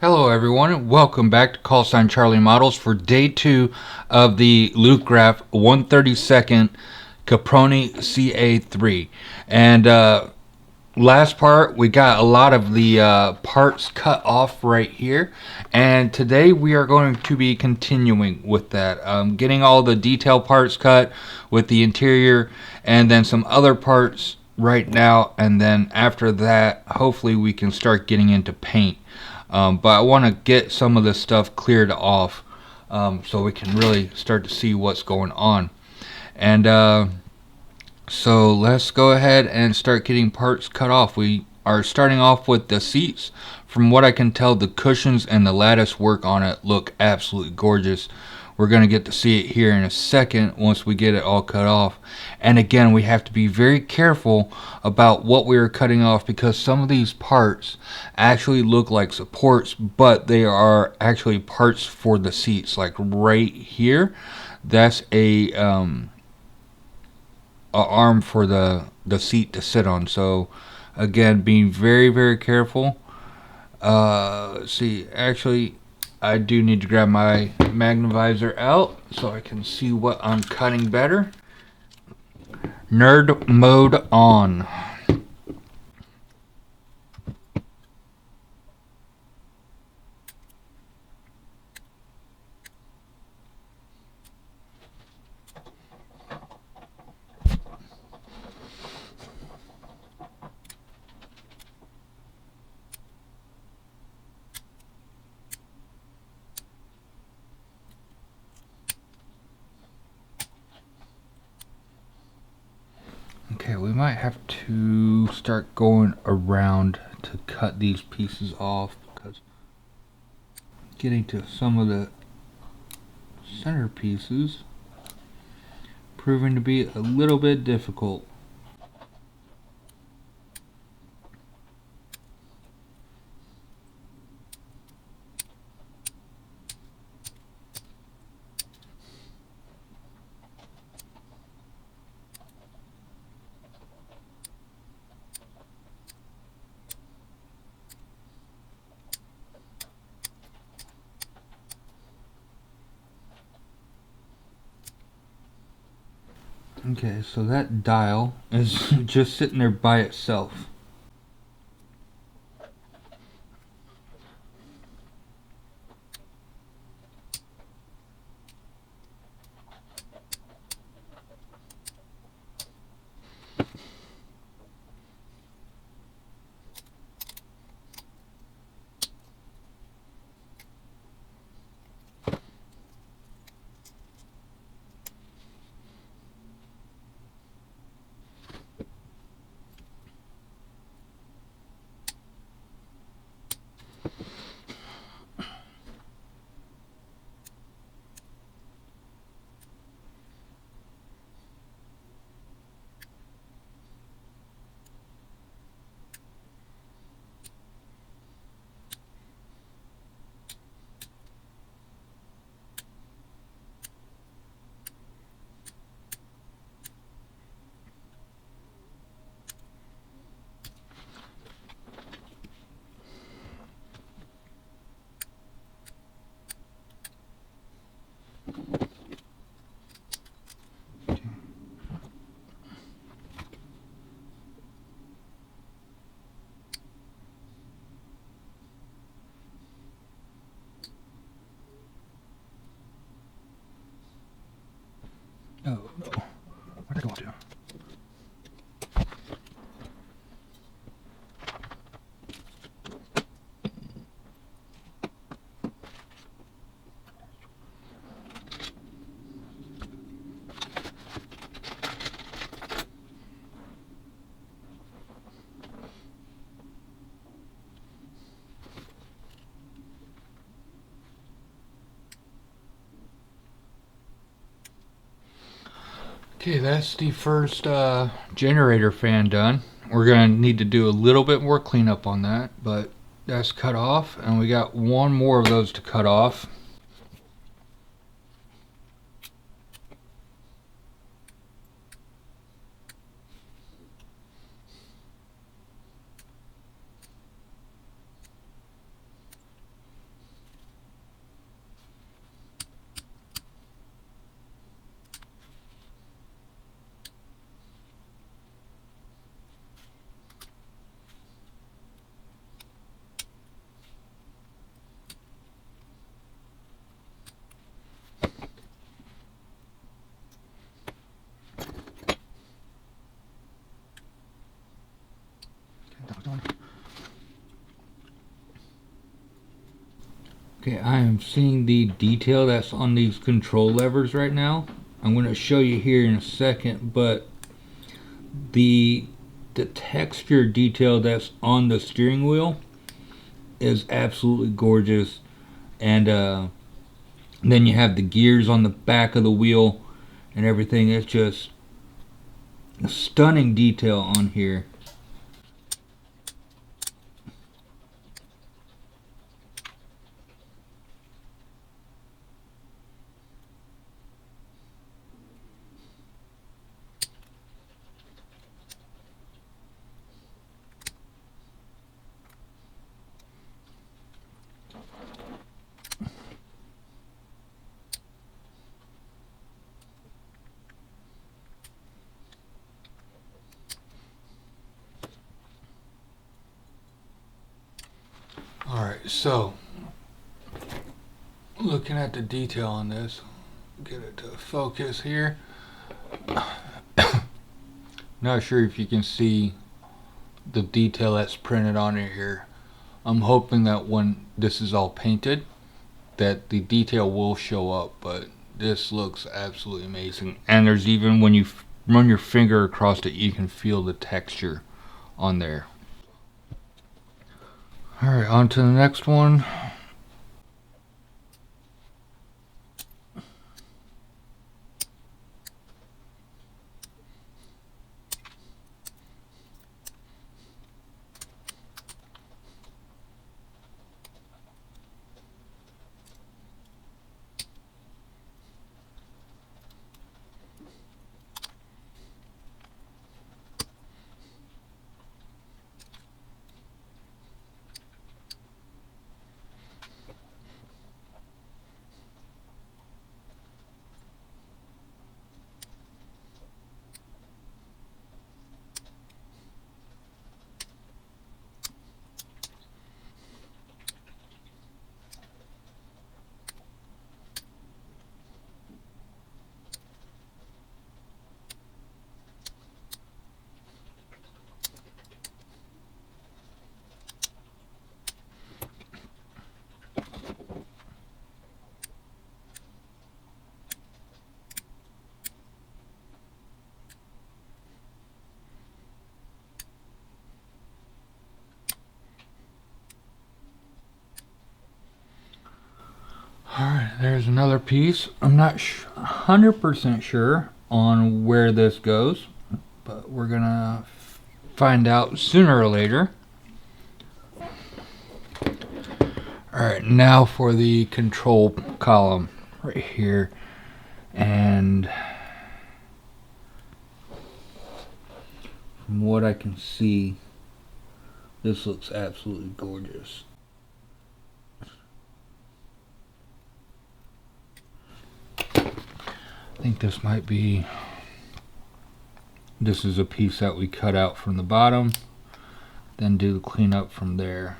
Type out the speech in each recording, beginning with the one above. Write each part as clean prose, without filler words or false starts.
Hello everyone, welcome back to Callsign Charlie Models for day 2 of the Lukgraph 132nd Caproni Ca.3. And last part, we got a lot of the parts cut off right here. And today we are going to be continuing with that. Getting all the detail parts cut with the interior and then some other parts right now. And then after that, hopefully we can start getting into paint. But I want to get some of this stuff cleared off so we can really start to see what's going on. And so let's go ahead and start getting parts cut off. We are starting off with the seats. From what I can tell, the cushions and the lattice work on it look absolutely gorgeous. We're going to get to see it here in a second once we get it all cut off. And again, we have to be very careful about what we are cutting off because some of these parts actually look like supports, but they are actually parts for the seats. Like right here, that's a arm for the seat to sit on. So again, being very careful. Let's see, actually I do need to grab my magnifier out so I can see what I'm cutting better. Nerd mode on. Okay, we might have to start going around to cut these pieces off because getting to some of the center pieces proving to be a little bit difficult. Okay, so that dial is just sitting there by itself. Oh no, where'd I go to? Okay, that's the first generator fan done. We're going to need to do a little bit more cleanup on that, but that's cut off, and we got one more of those to cut off. Okay, I am seeing the detail that's on these control levers right now. I'm going to show you here in a second, but the texture detail that's on the steering wheel is absolutely gorgeous. And then you have the gears on the back of the wheel and everything. It's just a stunning detail on here. Alright, so looking at the detail on this, get it to focus here. Not sure if you can see the detail that's printed on it here. I'm hoping that when this is all painted, that the detail will show up, but this looks absolutely amazing. And there's even, when you run your finger across it, you can feel the texture on there. Alright, on to the next one. Alright, there's another piece. I'm not 100% sure on where this goes, but we're gonna find out sooner or later. Alright, now for the control column right here. And from what I can see, this looks absolutely gorgeous. I think this might be, this is a piece that we cut out from the bottom, then do the cleanup from there.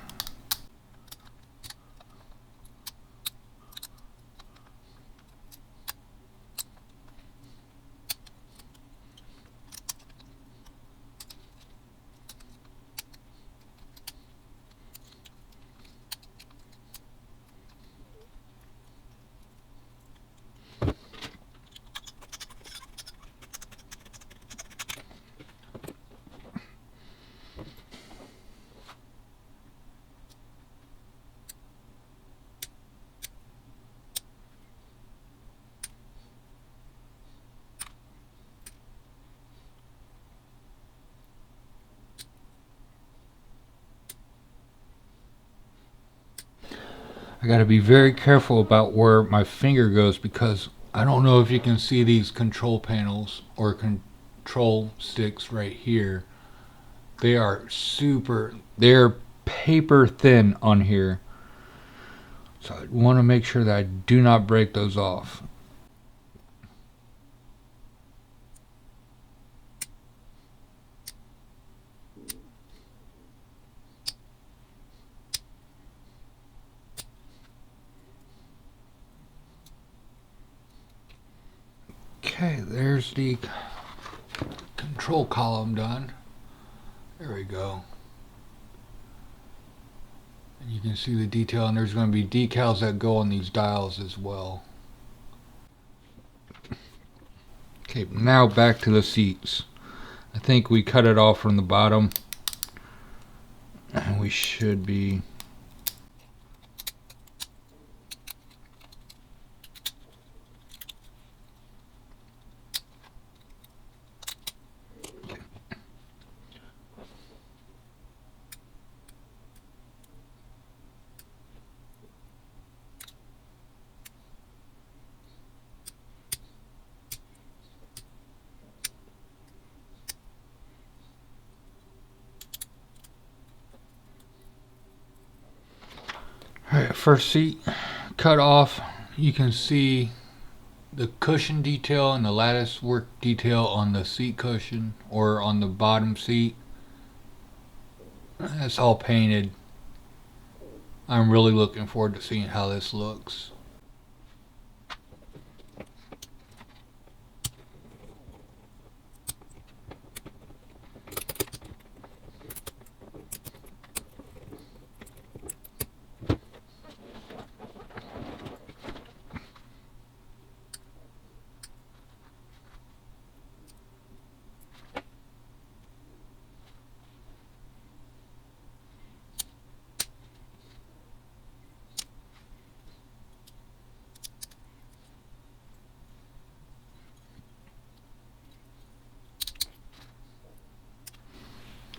I got to be very careful about where my finger goes, because I don't know if you can see these control panels or control sticks right here. They are they're paper thin on here. So I want to make sure that I do not break those off. Okay, there's the control column done. There we go. You can see the detail, and there's going to be decals that go on these dials as well. Okay, now back to the seats. I think we cut it off from the bottom, and we should be Alright, first seat cut off. You can see the cushion detail and the lattice work detail on the seat cushion or on the bottom seat. That's all painted. I'm really looking forward to seeing how this looks.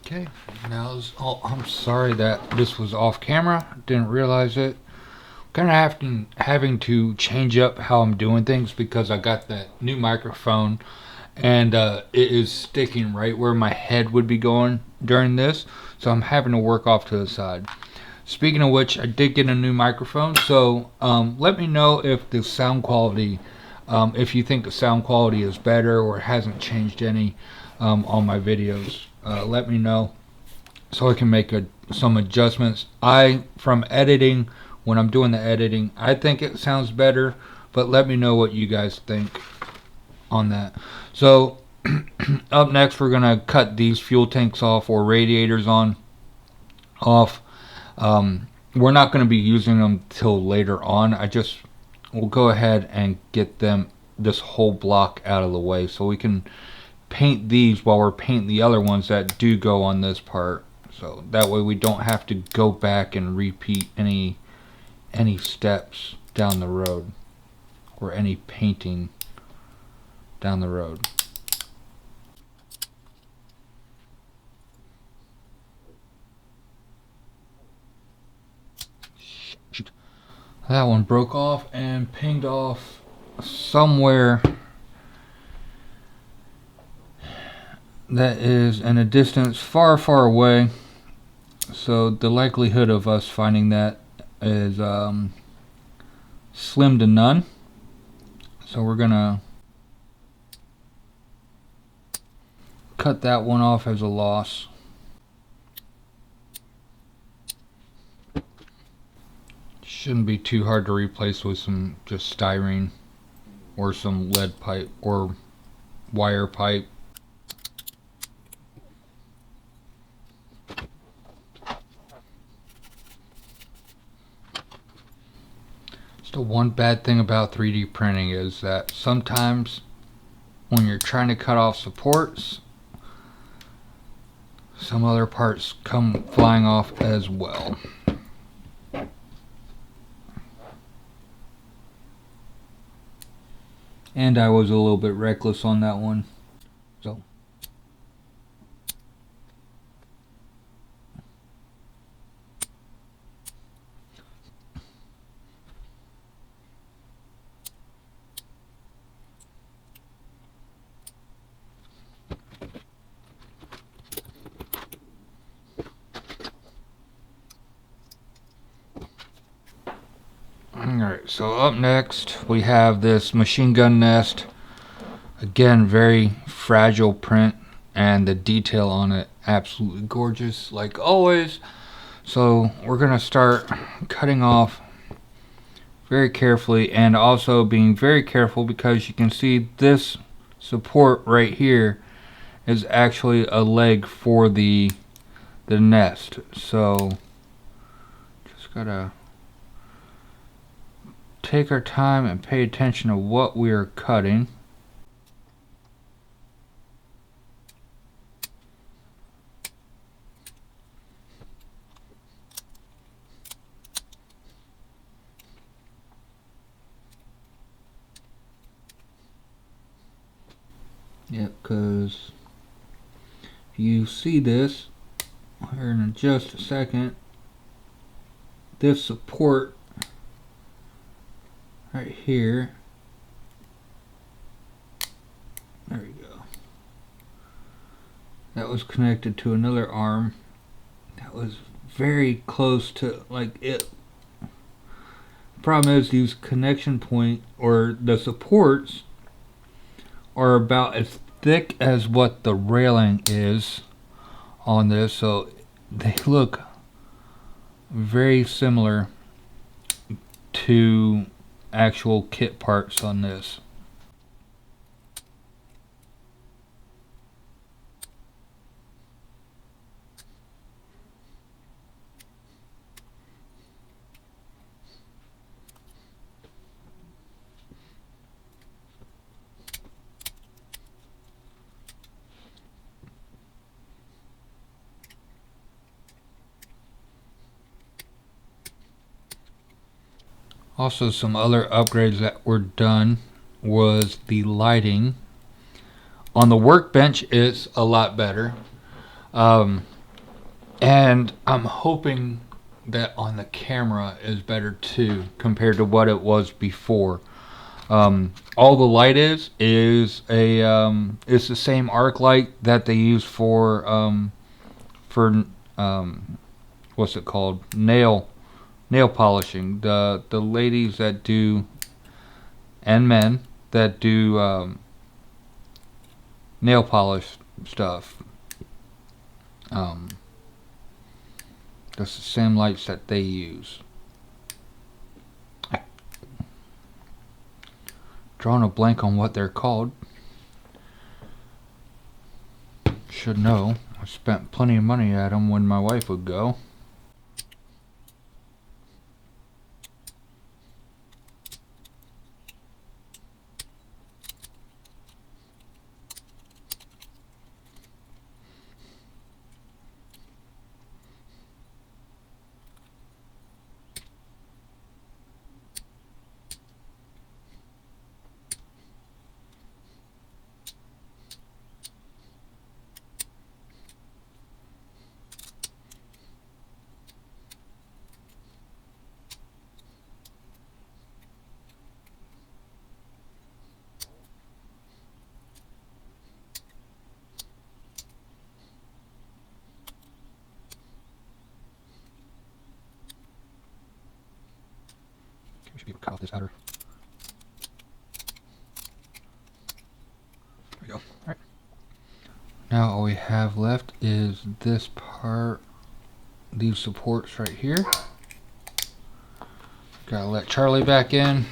Okay, now I'm sorry that this was off camera. Didn't realize it. Kind of having to change up how I'm doing things because I got that new microphone, and it is sticking right where my head would be going during this, so I'm having to work off to the side. Speaking of which, I did get a new microphone, so let me know if the sound quality, if you think the sound quality is better or hasn't changed any on my videos. Let me know so I can make some adjustments. From editing, when I'm doing the editing, I think it sounds better, but let me know what you guys think on that. So up next, we're gonna cut these fuel tanks off or radiators off. We're not going to be using them till later on. We'll go ahead and get this whole block out of the way so we can paint these while we're painting the other ones that do go on this part. So that way we don't have to go back and repeat any steps down the road or any painting down the road. That one broke off and pinged off somewhere that is in a distance far, far away. So the likelihood of us finding that is slim to none. So we're gonna cut that one off as a loss. Shouldn't be too hard to replace with some just styrene or some lead pipe or wire pipe. The one bad thing about 3D printing is that sometimes when you're trying to cut off supports, some other parts come flying off as well. And I was a little bit reckless on that one. So alright, so up next we have this machine gun nest. Again, very fragile print, and the detail on it absolutely gorgeous like always. So we're gonna start cutting off very carefully, and also being very careful because you can see this support right here is actually a leg for the nest. So just gotta take our time and pay attention to what we are cutting. Yep, because if you see this here in just a second, this support right here, there we go, that was connected to another arm that was very close to like it. The problem is these connection point or the supports are about as thick as what the railing is on this, so they look very similar to actual kit parts on this. Also, some other upgrades that were done was the lighting. On the workbench is a lot better. And I'm hoping that on the camera is better too compared to what it was before. All the light is it's the same arc light that they use for what's it called, nail polishing. The ladies that do, and men that do nail polish stuff, that's the same lights that they use. Drawing a blank on what they're called. Should know. I spent plenty of money at them when my wife would go. We should be able to cut off this outer. There we go. Alright. Now all we have left is this part, these supports right here. Gotta let Charlie back in.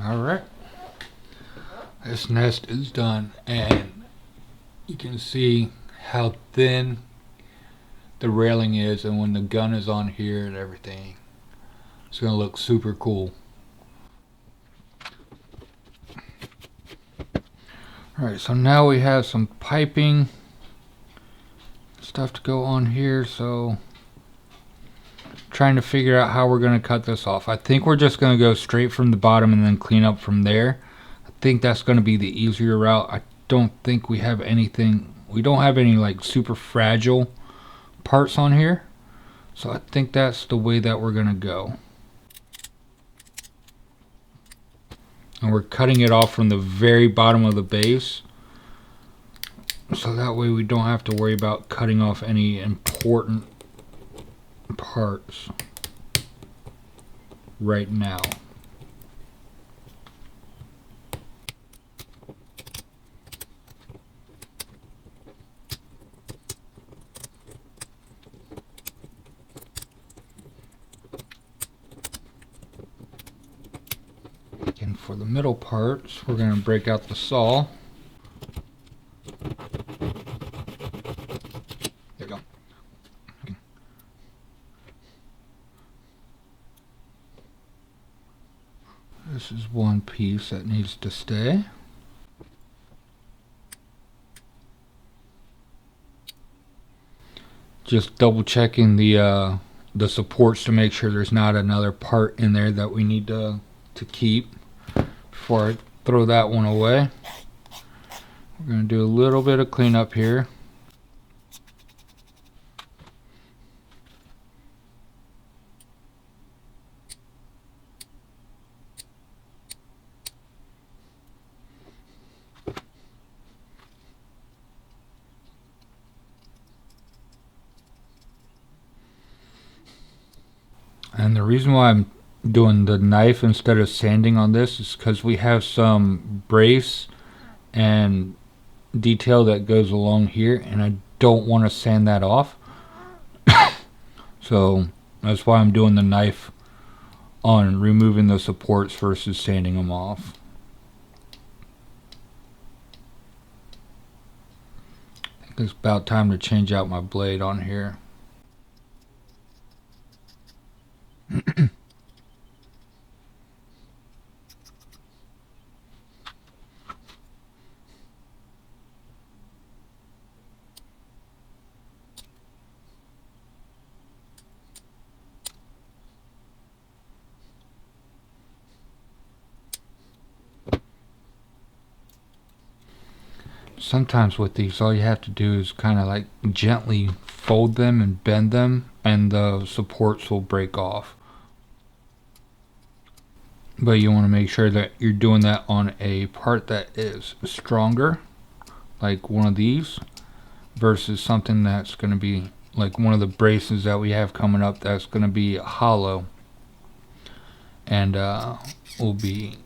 Alright, this nest is done, and you can see how thin the railing is, and when the gun is on here and everything, it's going to look super cool. Alright, so now we have some piping stuff to go on here, so trying to figure out how we're going to cut this off. I think we're just going to go straight from the bottom and then clean up from there. I think that's going to be the easier route. I don't think we have anything, we don't have any like super fragile parts on here, so I think that's the way that we're going to go. And we're cutting it off from the very bottom of the base, so that way we don't have to worry about cutting off any important parts right now. for the middle parts, we're going to break out the saw. There we go. Okay. This is one piece that needs to stay. Just double checking the supports to make sure there's not another part in there that we need to keep before I throw that one away. We're going to do a little bit of cleanup here. And the reason why I'm doing the knife instead of sanding on this is because we have some brace and detail that goes along here, and I don't want to sand that off. So that's why I'm doing the knife on removing the supports versus sanding them off. I think it's about time to change out my blade on here. Sometimes with these, all you have to do is kind of like gently fold them and bend them, and the supports will break off. But you want to make sure that you're doing that on a part that is stronger, like one of these, versus something that's going to be like one of the braces that we have coming up that's going to be hollow and will be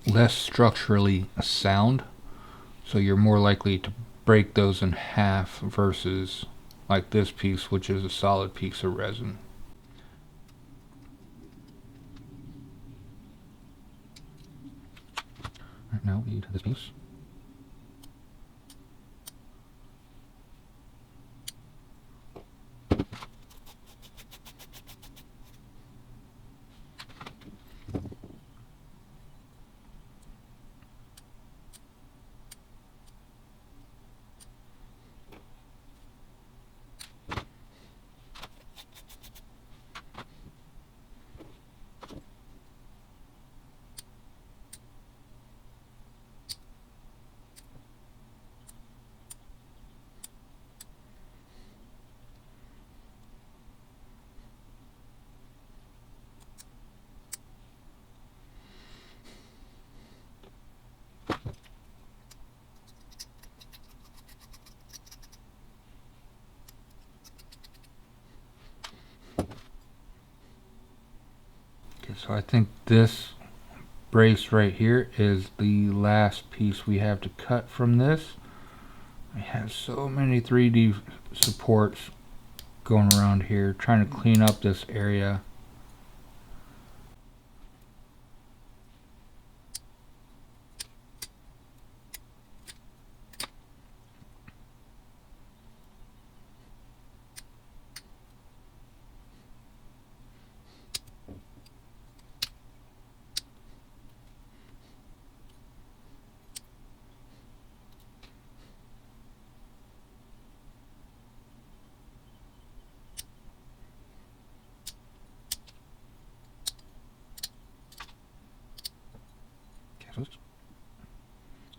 less structurally sound. So you're more likely to break those in half versus like this piece, which is a solid piece of resin. Right, now we need this piece. So I think this brace right here is the last piece we have to cut from this. I have so many 3D supports going around here trying to clean up this area.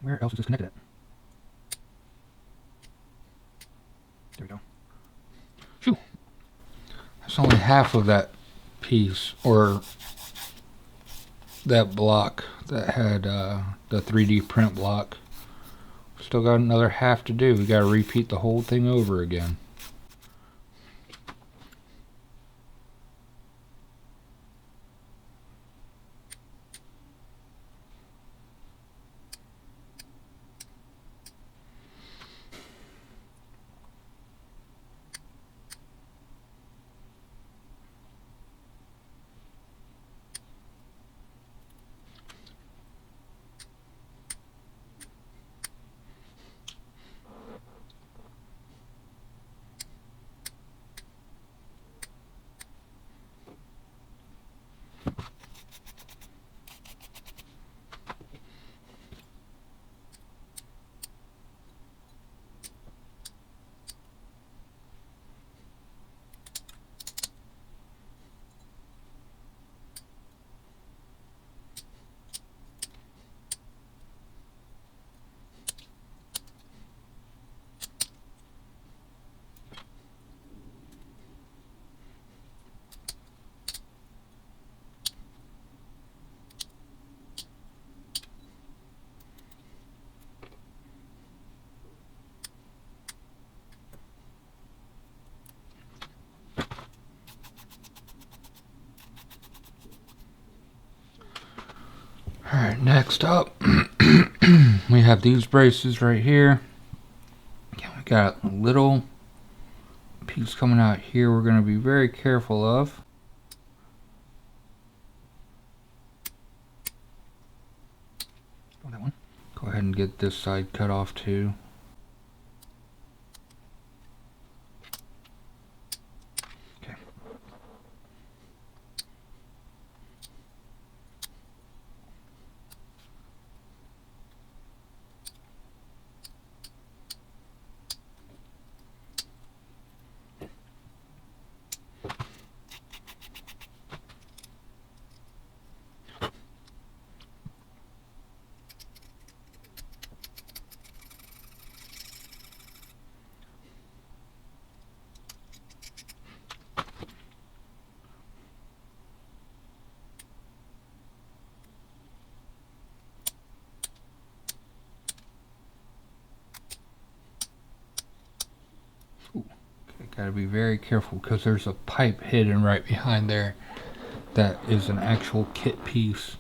Where else is this connected at? There we go. Phew. That's only half of that piece, or that block that had the 3D print block. Still got another half to do. We got to repeat the whole thing over again. Alright, next up, we have these braces right here. Yeah, we got a little piece coming out here we're going to be very careful of. Oh, that one. Go ahead and get this side cut off too. Okay. Gotta be very careful because there's a pipe hidden right behind there that is an actual kit piece.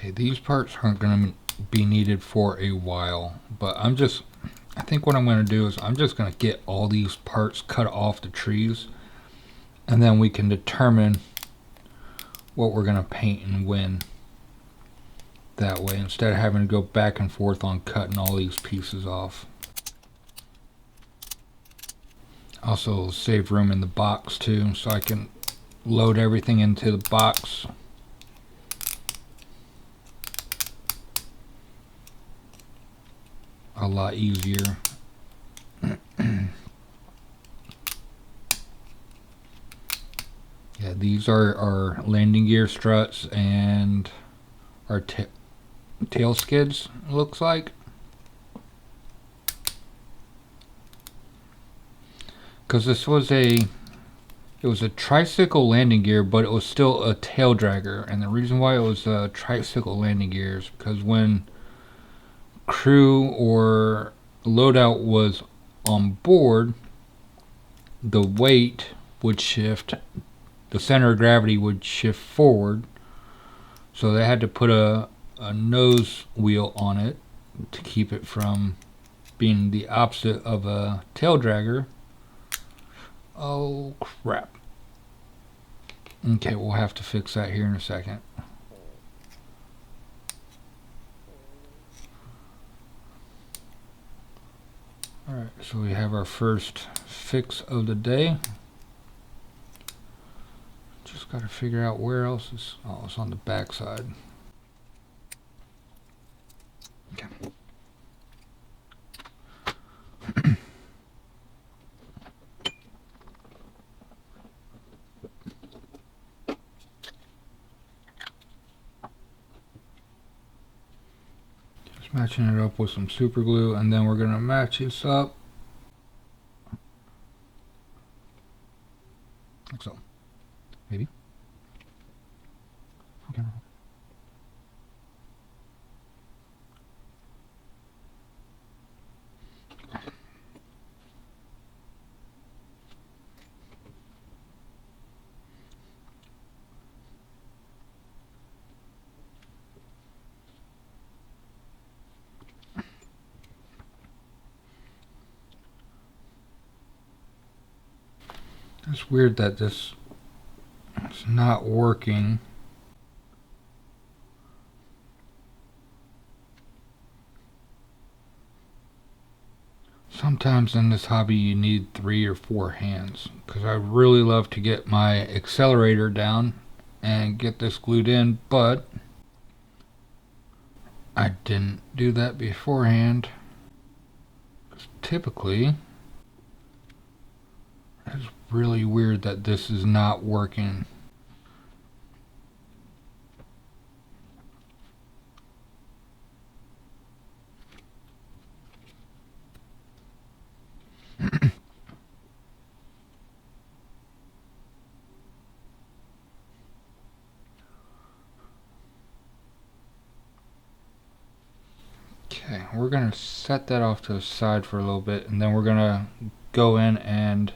Okay, these parts aren't going to be needed for a while, but I think what I'm going to do is I'm just going to get all these parts cut off the trees, and then we can determine what we're going to paint and when that way, instead of having to go back and forth on cutting all these pieces off. Also save room in the box too, so I can load everything into the box. A lot easier. Yeah, these are our landing gear struts and our tail skids, looks like. Because this was it was a tricycle landing gear, but it was still a tail dragger. And the reason why it was a tricycle landing gear is because when crew or loadout was on board, the weight would shift, the center of gravity would shift forward, so they had to put a nose wheel on it to keep it from being the opposite of a tail dragger. Oh crap. Okay, we'll have to fix that here in a second. Alright, so we have our first fix of the day. Just got to figure out where else is. Oh, it's on the back side. Okay. Just matching it up with some super glue, and then we're going to match this up. Like so. Maybe. Okay. It's weird that this is not working. Sometimes in this hobby you need 3 or 4 hands, because I really love to get my accelerator down and get this glued in, but I didn't do that beforehand. Typically, it's really weird that this is not working. Okay, we're going to set that off to the side for a little bit, and then we're going to go in and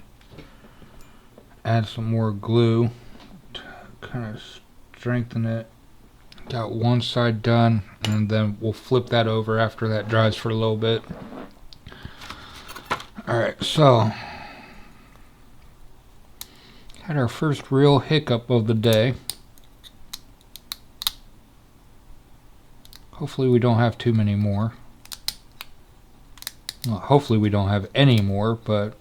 add some more glue to kind of strengthen it. Got one side done, and then we'll flip that over after that dries for a little bit. Alright, so had our first real hiccup of the day. Hopefully we don't have too many more. Well, hopefully we don't have any more, but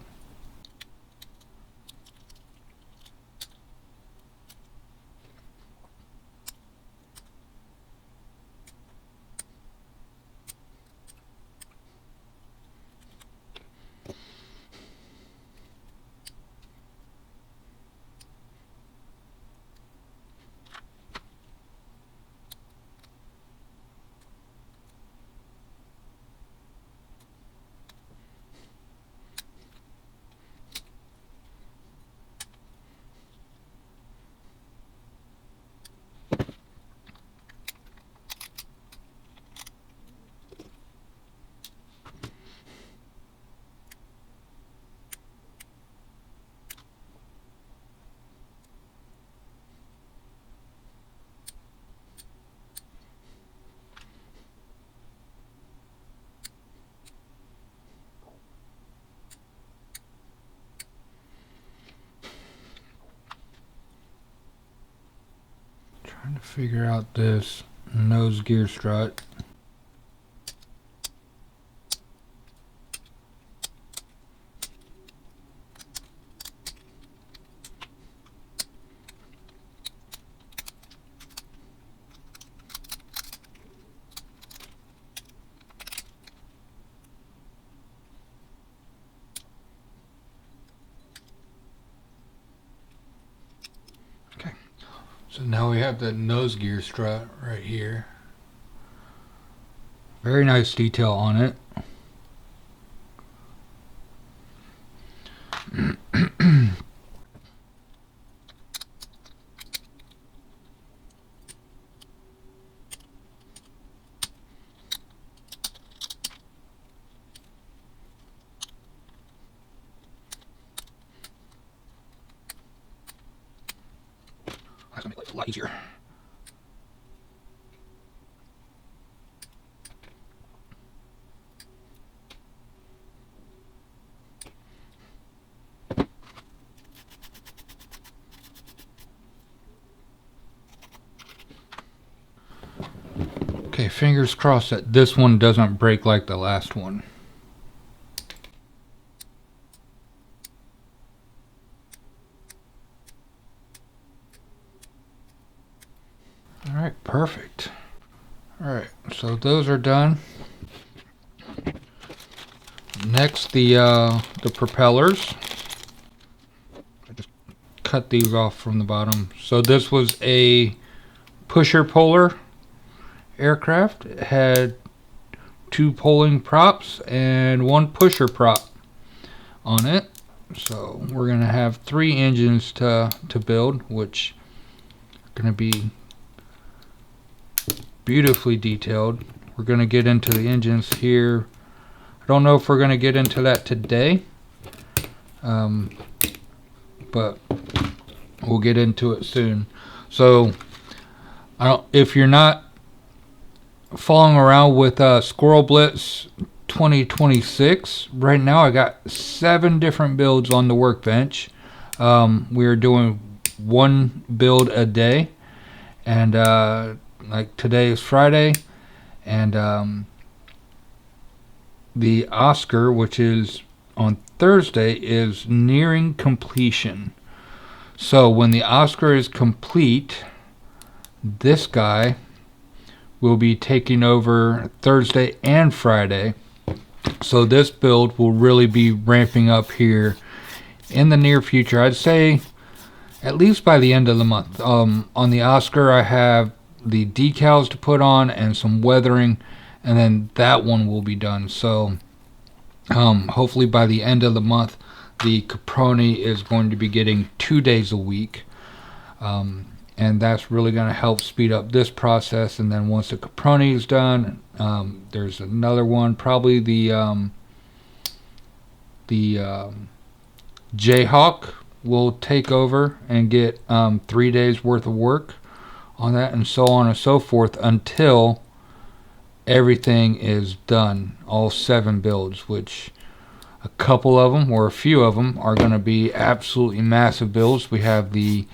Trying to figure out this nose gear strut. So now we have the nose gear strut right here. Very nice detail on it. That's gonna make life a lot easier. Okay, fingers crossed that this one doesn't break like the last one. Alright, perfect. Alright, so those are done. Next, the propellers. I just cut these off from the bottom. So this was a pusher puller aircraft. It had 2 pulling props and 1 pusher prop on it. So we're gonna have 3 engines to build, which are gonna be beautifully detailed. We're gonna get into the engines here. I don't know if we're gonna get into that today, but we'll get into it soon. So if you're not following around with Squirrel Blitz 2026, right now I got 7 different builds on the workbench. We're doing 1 build a day, and like today is Friday, and the Oscar, which is on Thursday, is nearing completion. So when the Oscar is complete, this guy will be taking over Thursday and Friday. So this build will really be ramping up here in the near future. I'd say at least by the end of the month. On the Oscar, I have the decals to put on and some weathering, and then that one will be done. So hopefully by the end of the month, the Caproni is going to be getting 2 days a week, and that's really going to help speed up this process. And then once the Caproni is done, there's another one, probably the Jayhawk will take over and get 3 days worth of work on that, and so on and so forth until everything is done, all 7 builds, which a couple of them, or a few of them, are going to be absolutely massive builds. We have the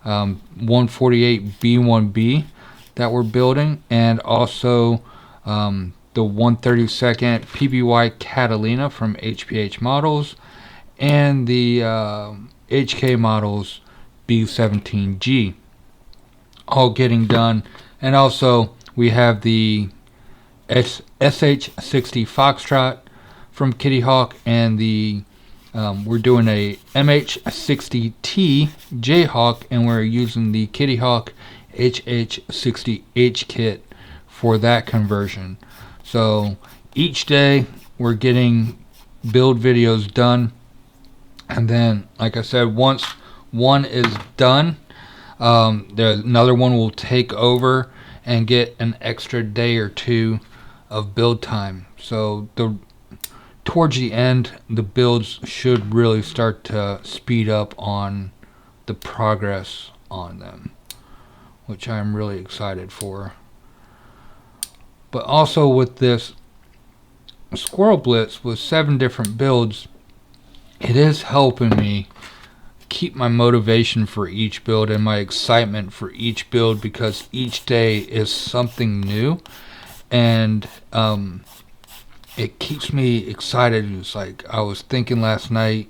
148 B1B that we're building, and also the 132nd PBY Catalina from HPH Models, and the HK Models B17G, all getting done. And also we have the SH60 Foxtrot from Kitty Hawk, and the we're doing a MH60T Jayhawk, and we're using the Kitty Hawk HH60H kit for that conversion. So each day we're getting build videos done, and then, like I said, once one is done, another one will take over and get an extra day or 2 of build time. So towards the end, the builds should really start to speed up on the progress on them, which I'm really excited for. But also with this Squirrel Blitz with 7 different builds, it is helping me keep my motivation for each build and my excitement for each build, because each day is something new, and it keeps me excited. It's like I was thinking last night,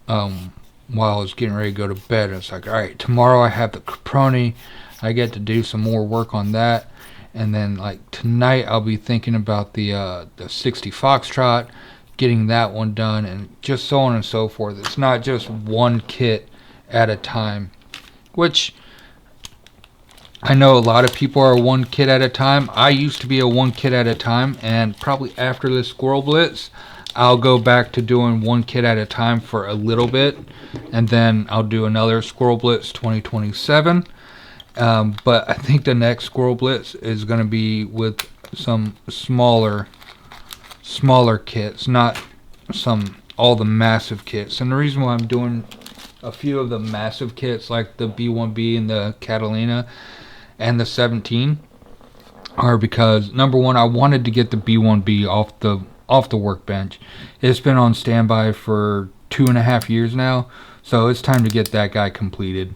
while I was getting ready to go to bed, it's like, all right, tomorrow I have the Caproni. I get to do some more work on that. And then like tonight I'll be thinking about the 60 Foxtrot, getting that one done, and just so on and so forth. It's not just one kit at a time, which I know a lot of people are one kit at a time. I used to be a one kit at a time, and probably after this Squirrel Blitz, I'll go back to doing one kit at a time for a little bit, and then I'll do another Squirrel Blitz 2027. But I think the next Squirrel Blitz is going to be with some smaller kits, not all the massive kits. And the reason why I'm doing a few of the massive kits, like the B1B and the Catalina and the 17, are because, number one, I wanted to get the B1B off the workbench. It's been on standby for 2.5 years now, so it's time to get that guy completed.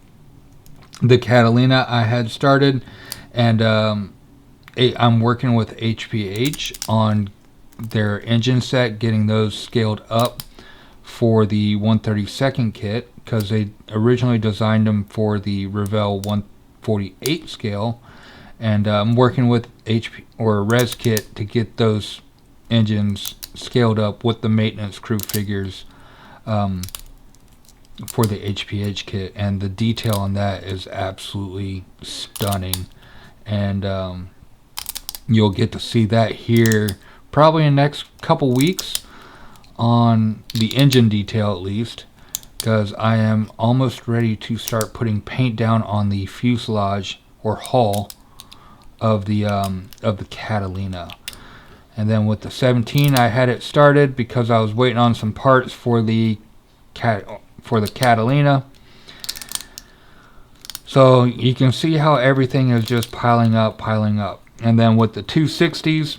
The Catalina I had started, and I'm working with HPH on their engine set, getting those scaled up for the 132nd kit, because they originally designed them for the Revell 148 scale, and I'm working with Res Kit to get those engines scaled up with the maintenance crew figures for the HPH kit, and the detail on that is absolutely stunning, and you'll get to see that here probably in the next couple weeks on the engine detail, at least, because I am almost ready to start putting paint down on the fuselage or hull of the Catalina. And then with the 17, I had it started because I was waiting on some parts for the Catalina. So you can see how everything is just piling up. And then with the 260s,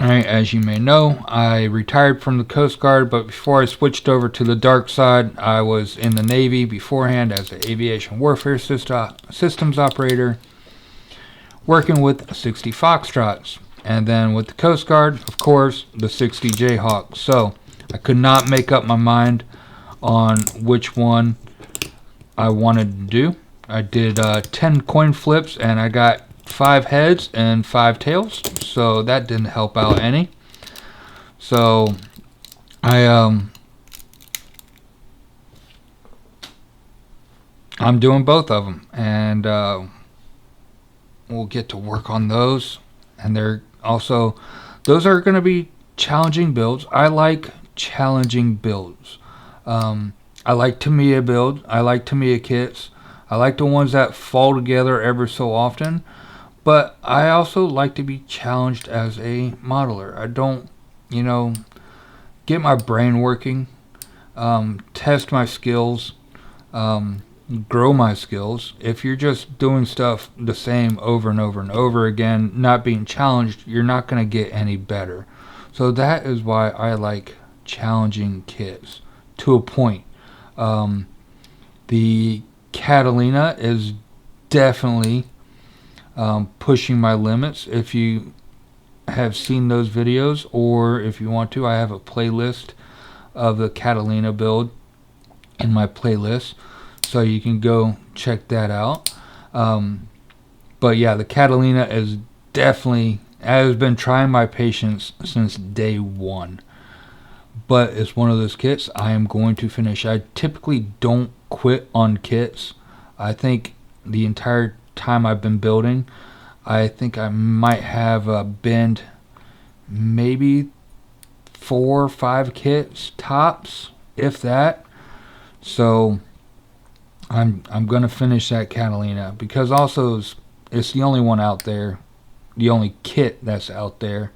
alright, as you may know, I retired from the Coast Guard, but before I switched over to the dark side, I was in the Navy beforehand as an aviation warfare systems operator, working with 60 Foxtrots. And then with the Coast Guard, of course, the 60 Jayhawk. So I could not make up my mind on which one I wanted to do. I did 10 coin flips, and I got 5 heads and 5 tails, so that didn't help out any. So I'm doing both of them, and we'll get to work on those. And those are going to be challenging builds. I like challenging builds. I like Tamiya builds. I like Tamiya kits. I like the ones that fall together ever so often. But I also like to be challenged as a modeler. I don't, get my brain working, test my skills, grow my skills. If you're just doing stuff the same over and over and over again, not being challenged, you're not going to get any better. So that is why I like challenging kits to a point. The Catalina is definitely pushing my limits. If you have seen those videos, or if you want to, I have a playlist of the Catalina build in my playlist, so you can go check that out. But yeah, the Catalina is definitely, has been trying my patience since day one. But it's one of those kits I am going to finish. I typically don't quit on kits. I think the entire time I've been building, I think I might have bent maybe 4 or 5 kits tops, if that. So I'm gonna finish that Catalina, because also it's the only one out there, the only kit that's out there.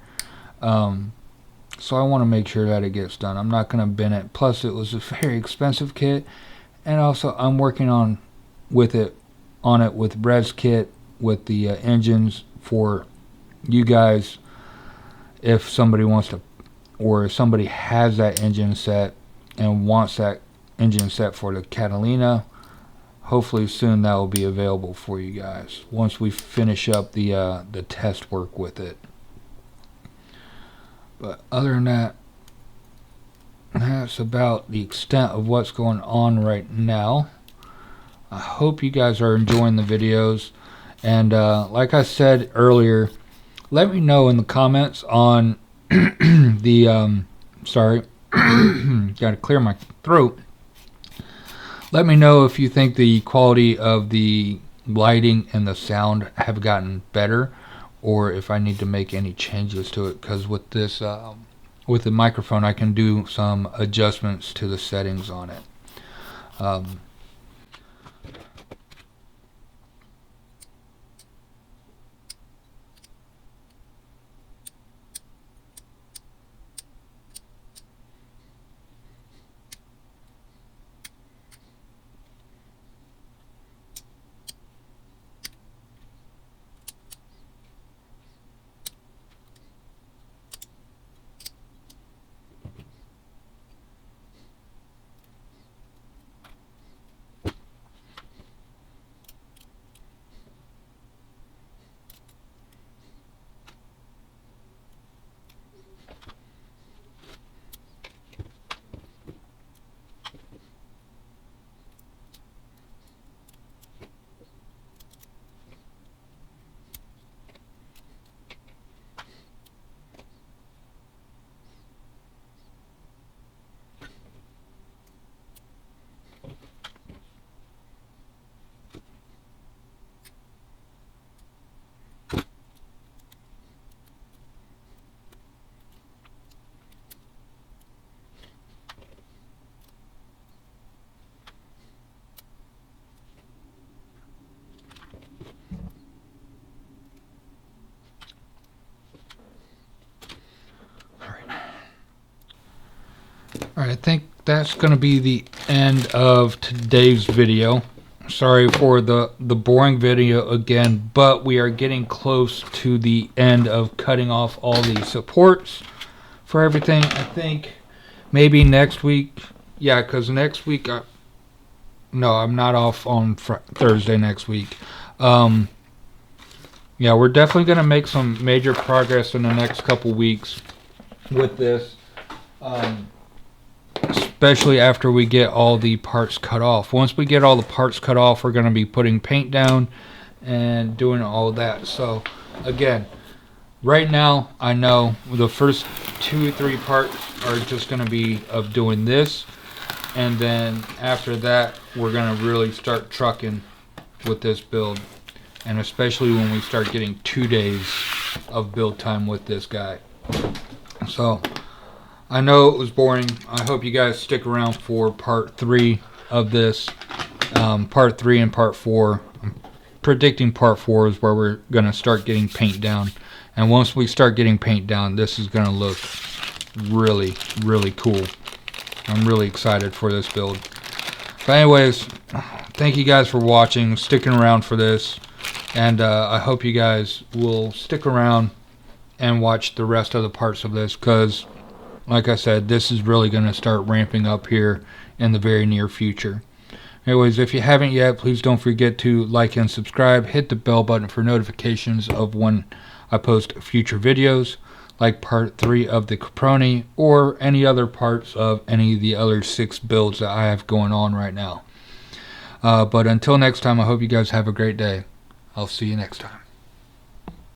So I want to make sure that it gets done. I'm not gonna bend it. Plus, it was a very expensive kit, and also I'm working on it with Res Kit, with the engines for you guys. If somebody wants to, or if somebody has that engine set and wants that engine set for the Catalina. Hopefully soon that will be available for you guys once we finish up the test work with it. But other than that, that's about the extent of what's going on right now. I hope you guys are enjoying the videos, and like I said earlier, let me know in the comments on the sorry, gotta clear my throat. Let me know if you think the quality of the lighting and the sound have gotten better, or if I need to make any changes to it, because with this with the microphone I can do some adjustments to the settings on it. Alright, I think that's going to be the end of today's video. Sorry for the boring video again, but we are getting close to the end of cutting off all the supports for everything. I think maybe next week, yeah, because next week, no, I'm not off on Thursday next week. Yeah, we're definitely going to make some major progress in the next couple weeks with this. Especially after we get all the parts cut off. Once we get all the parts cut off, we're going to be putting paint down and doing all that. So again, right now I know the first 2 or 3 parts are just going to be of doing this, and then after that we're going to really start trucking with this build, and especially when we start getting 2 days of build time with this guy. So I know it was boring. I hope you guys stick around for part 3 of this. Part 3 and part 4. I'm predicting part 4 is where we're going to start getting paint down. And once we start getting paint down, this is going to look really, really cool. I'm really excited for this build. But anyways, thank you guys for watching, sticking around for this. And I hope you guys will stick around and watch the rest of the parts of this, because like I said, this is really going to start ramping up here in the very near future. Anyways, if you haven't yet, please don't forget to like and subscribe. Hit the bell button for notifications of when I post future videos, like part 3 of the Caproni, or any other parts of any of the other 6 builds that I have going on right now. But until next time, I hope you guys have a great day. I'll see you next time.